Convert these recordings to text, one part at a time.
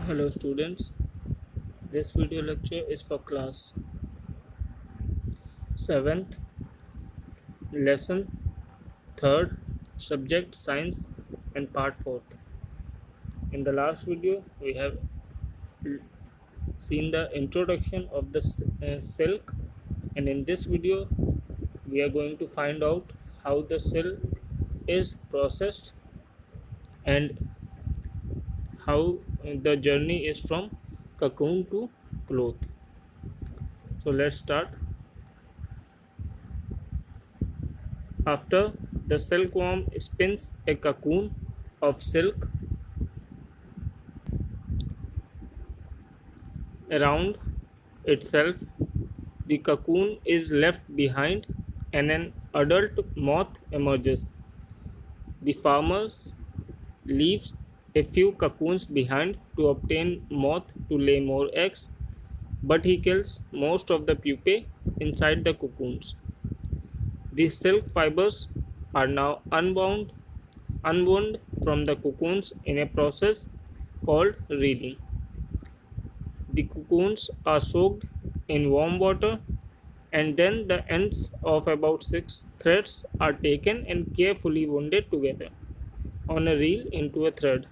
Hello students, this video lecture is for class 7th, lesson 3rd, subject science and part 4th. In the last video we have seen the introduction of the silk, and in this video we are going to find out how the silk is processed and how the journey is from cocoon to cloth. So let's start. After the silkworm spins a cocoon of silk around itself, the cocoon is left behind and an adult moth emerges. The farmer leaves a few cocoons behind to obtain moth to lay more eggs, but he kills most of the pupae inside the cocoons. The silk fibers are now unwound from the cocoons in a process called reeling. The cocoons are soaked in warm water, and then the ends of about 6 threads are taken and carefully wounded together on a reel into a thread.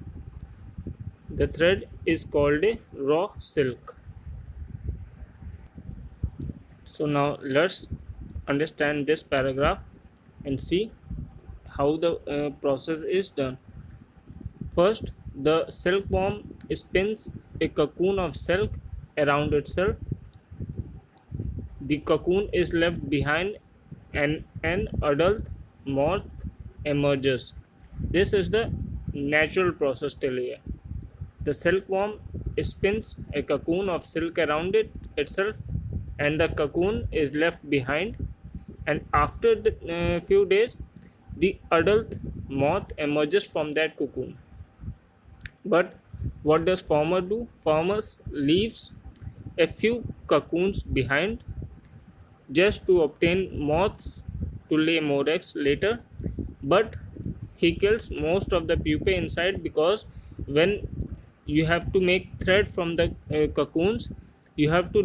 The thread is called a raw silk. So now let's understand this paragraph and see how the process is done. First, the silkworm spins a cocoon of silk around itself. The cocoon is left behind and an adult moth emerges. This is the natural process till here. The silkworm spins a cocoon of silk around itself, and the cocoon is left behind, and after the few days the adult moth emerges from that cocoon. But what does farmer do? Farmers leaves a few cocoons behind just to obtain moths to lay more eggs later, but he kills most of the pupae inside, because when you have to make thread from the cocoons, you have to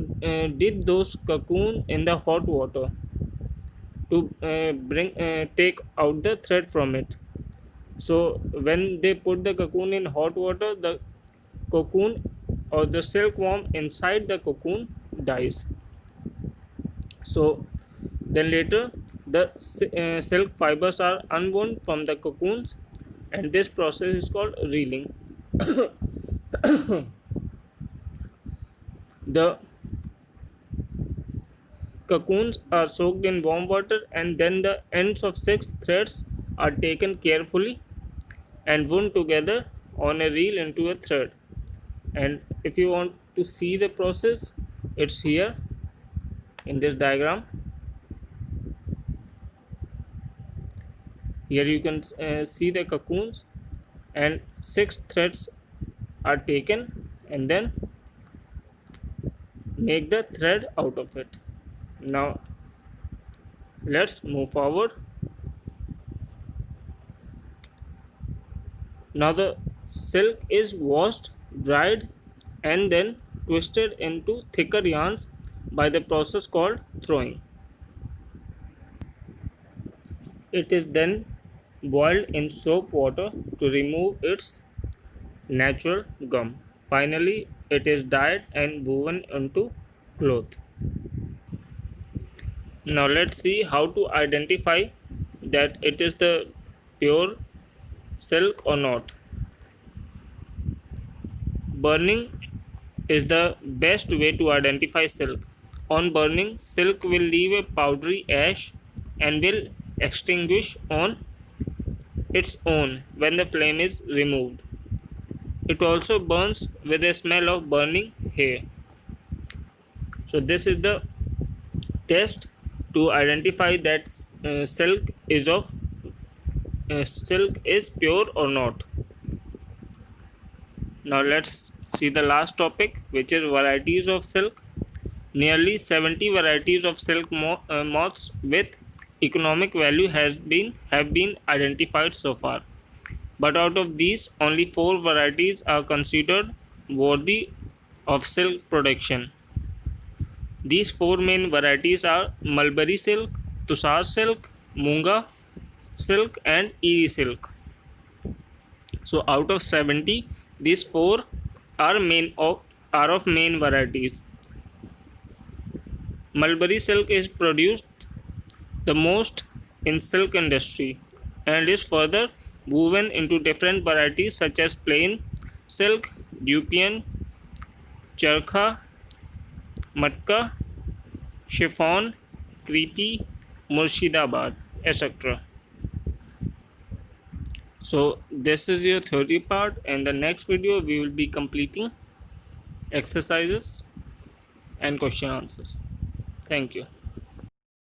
dip those cocoon in the hot water to take out the thread from it. So when they put the cocoon in hot water, the cocoon or the silkworm inside the cocoon dies. So then later the silk fibers are unwound from the cocoons, and this process is called reeling. The cocoons are soaked in warm water, and then the ends of 6 threads are taken carefully and wound together on a reel into a thread. And if you want to see the process, it's here in this diagram. Here you can see the cocoons, and 6 threads are taken and then make the thread out of it. Now let's move forward. Now the silk is washed, dried, and then twisted into thicker yarns by the process called throwing. It is then boiled in soap water to remove its natural gum. Finally, it is dyed and woven into cloth. Now let's see how to identify that it is the pure silk or not. Burning is the best way to identify silk. On burning, silk will leave a powdery ash and will extinguish on its own when the flame is removed. It also burns with a smell of burning hair. So this is the test to identify that silk is pure or not. Now let's see the last topic, which is varieties of silk. Nearly 70 varieties of silk moths with economic value have been identified so far. But out of these, only 4 varieties are considered worthy of silk production. These four main varieties are mulberry silk, tussar silk, munga silk, and eri silk. So out of 70, these four are of main varieties. Mulberry silk is produced the most in silk industry and is further woven into different varieties such as plain silk, Dupion, charkha, matka, chiffon, creepy, Murshidabad, etc. So this is your theory part. In the next video we will be completing exercises and question answers. Thank you.